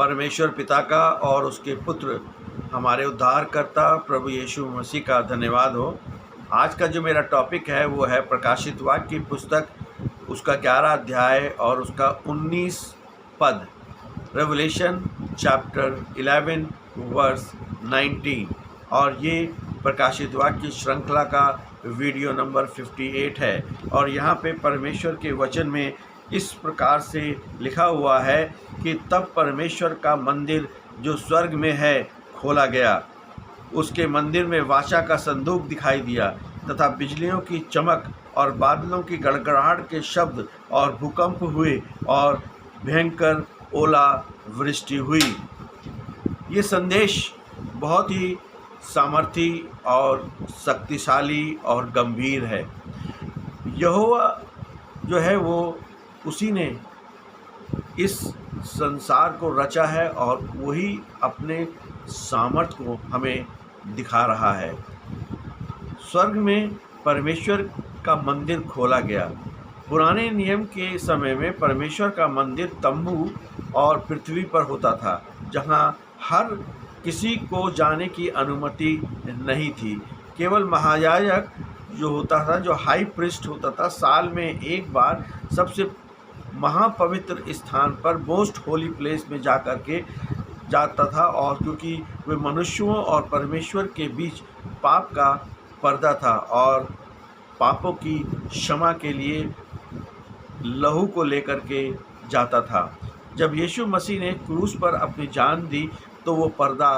परमेश्वर पिता का और उसके पुत्र हमारे उद्धारकर्ता प्रभु यीशु मसीह का धन्यवाद हो। आज का जो मेरा टॉपिक है वो है प्रकाशित वाक्य की पुस्तक, उसका 11 अध्याय और उसका 19 पद, रेवलेशन चैप्टर 11 वर्स 19। और ये प्रकाशित वाक्य की श्रृंखला का वीडियो नंबर 58 है। और यहाँ पे परमेश्वर के वचन में इस प्रकार से लिखा हुआ है कि तब परमेश्वर का मंदिर जो स्वर्ग में है खोला गया। उसके मंदिर में वाचा का संदूक दिखाई दिया तथा बिजलियों की चमक और बादलों की गड़गड़ाहट के शब्द और भूकंप हुए और भयंकर ओला वृष्टि हुई। ये संदेश बहुत ही सामर्थी और शक्तिशाली और गंभीर है। यहोवा जो है वो उसी ने इस संसार को रचा है और वही अपने सामर्थ्य को हमें दिखा रहा है। स्वर्ग में परमेश्वर का मंदिर खोला गया। पुराने नियम के समय में परमेश्वर का मंदिर तंबू और पृथ्वी पर होता था, जहां हर किसी को जाने की अनुमति नहीं थी। केवल महायाजक जो होता था, जो हाई प्रीस्ट होता था, साल में एक बार सबसे महापवित्र स्थान पर मोस्ट होली प्लेस में जाता था। और क्योंकि वे मनुष्यों और परमेश्वर के बीच पाप का पर्दा था और पापों की क्षमा के लिए लहू को लेकर के जाता था। जब यीशु मसीह ने क्रूस पर अपनी जान दी तो वो पर्दा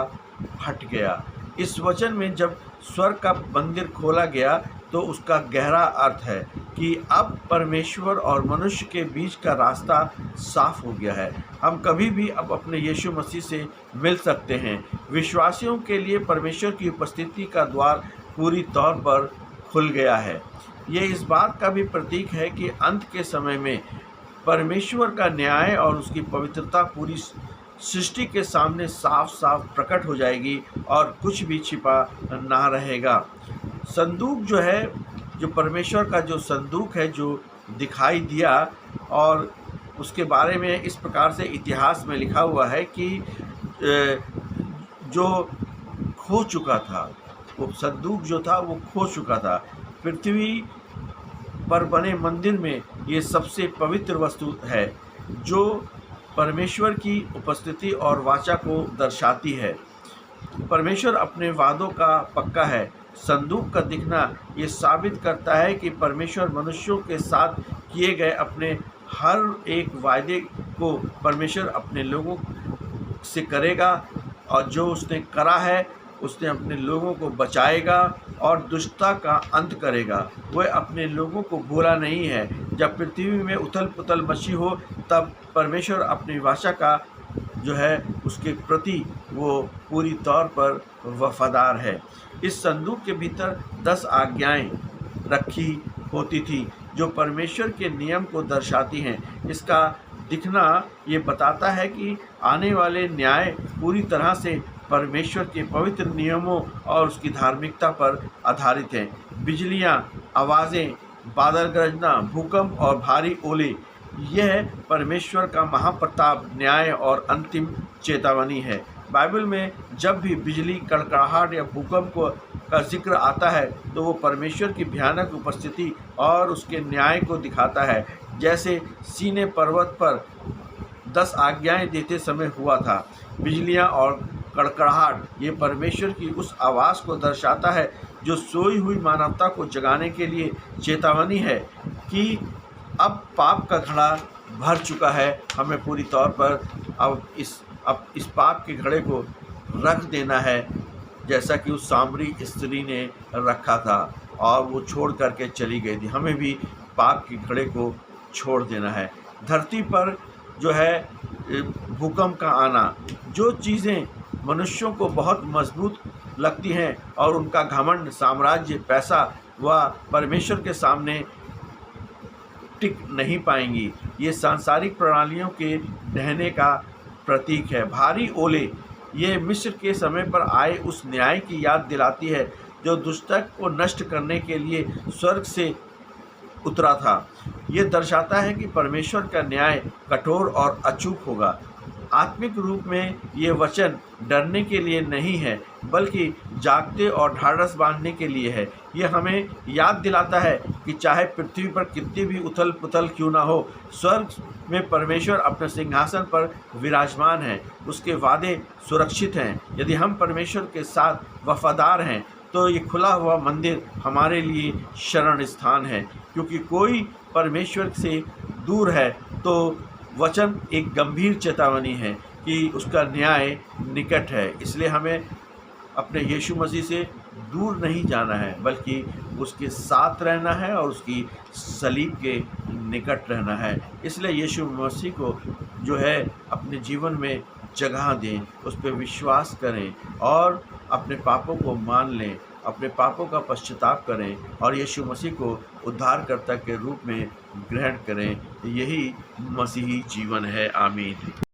हट गया। इस वचन में जब स्वर्ग का मंदिर खोला गया तो उसका गहरा अर्थ है कि अब परमेश्वर और मनुष्य के बीच का रास्ता साफ हो गया है। हम कभी भी अब अपने यीशु मसीह से मिल सकते हैं। विश्वासियों के लिए परमेश्वर की उपस्थिति का द्वार पूरी तौर पर खुल गया है। ये इस बात का भी प्रतीक है कि अंत के समय में परमेश्वर का न्याय और उसकी पवित्रता पूरी सृष्टि के सामने साफ साफ प्रकट हो जाएगी और कुछ भी छिपा ना रहेगा। संदूक जो है, जो परमेश्वर का जो संदूक है जो दिखाई दिया, और उसके बारे में इस प्रकार से इतिहास में लिखा हुआ है कि जो खो चुका था, वो संदूक जो था वो खो चुका था। पृथ्वी पर बने मंदिर में ये सबसे पवित्र वस्तु है जो परमेश्वर की उपस्थिति और वाचा को दर्शाती है। परमेश्वर अपने वादों का पक्का है। संदूक का दिखना ये साबित करता है कि परमेश्वर मनुष्यों के साथ किए गए अपने हर एक वायदे को परमेश्वर अपने लोगों से करेगा, और जो उसने करा है उसने अपने लोगों को बचाएगा और दुष्टता का अंत करेगा। वह अपने लोगों को भूला नहीं है। जब पृथ्वी में उथल पुथल मची हो तब परमेश्वर अपनी भाषा का जो है उसके प्रति वो पूरी तौर पर वफादार है। इस संदूक के भीतर 10 आज्ञाएं रखी होती थी जो परमेश्वर के नियम को दर्शाती हैं। इसका दिखना ये बताता है कि आने वाले न्याय पूरी तरह से परमेश्वर के पवित्र नियमों और उसकी धार्मिकता पर आधारित हैं। बिजलियां, आवाज़ें, बादल गरजना, भूकंप और भारी ओले, यह परमेश्वर का महाप्रताप, न्याय और अंतिम चेतावनी है। बाइबल में जब भी बिजली, कड़कड़ाहट या भूकंप का जिक्र आता है तो वो परमेश्वर की भयानक उपस्थिति और उसके न्याय को दिखाता है, जैसे सीने पर्वत पर 10 आज्ञाएं देते समय हुआ था। बिजलियां और कड़कड़ाहट ये परमेश्वर की उस आवाज़ को दर्शाता है जो सोई हुई मानवता को जगाने के लिए चेतावनी है कि अब पाप का घड़ा भर चुका है। हमें पूरी तौर पर अब इस पाप के घड़े को रख देना है, जैसा कि उस सामरी स्त्री ने रखा था और वो छोड़ करके चली गई थी। हमें भी पाप के घड़े को छोड़ देना है। धरती पर जो है भूकंप का आना, जो चीज़ें मनुष्यों को बहुत मजबूत लगती हैं और उनका घमंड, साम्राज्य, पैसा व परमेश्वर के सामने टिक नहीं पाएंगी, ये सांसारिक प्रणालियों के ढहने का प्रतीक है। भारी ओले ये मिस्र के समय पर आए उस न्याय की याद दिलाती है जो दुष्टता को नष्ट करने के लिए स्वर्ग से उतरा था। ये दर्शाता है कि परमेश्वर का न्याय कठोर और अचूक होगा। आत्मिक रूप में ये वचन डरने के लिए नहीं है, बल्कि जागते और ढाढ़स बांधने के लिए है। ये हमें याद दिलाता है कि चाहे पृथ्वी पर कितनी भी उथल पुथल क्यों ना हो, स्वर्ग में परमेश्वर अपने सिंहासन पर विराजमान है। उसके वादे सुरक्षित हैं। यदि हम परमेश्वर के साथ वफादार हैं तो ये खुला हुआ मंदिर हमारे लिए शरण स्थान है, क्योंकि कोई परमेश्वर से दूर है तो वचन एक गंभीर चेतावनी है कि उसका न्याय निकट है। इसलिए हमें अपने यीशु मसीह से दूर नहीं जाना है, बल्कि उसके साथ रहना है और उसकी सलीब के निकट रहना है। इसलिए यीशु मसीह को जो है अपने जीवन में जगह दें, उस पर विश्वास करें और अपने पापों को मान लें, अपने पापों का पश्चाताप करें और यीशु मसीह को उद्धारकर्ता के रूप में ग्रहण करें। यही मसीही जीवन है। आमीन।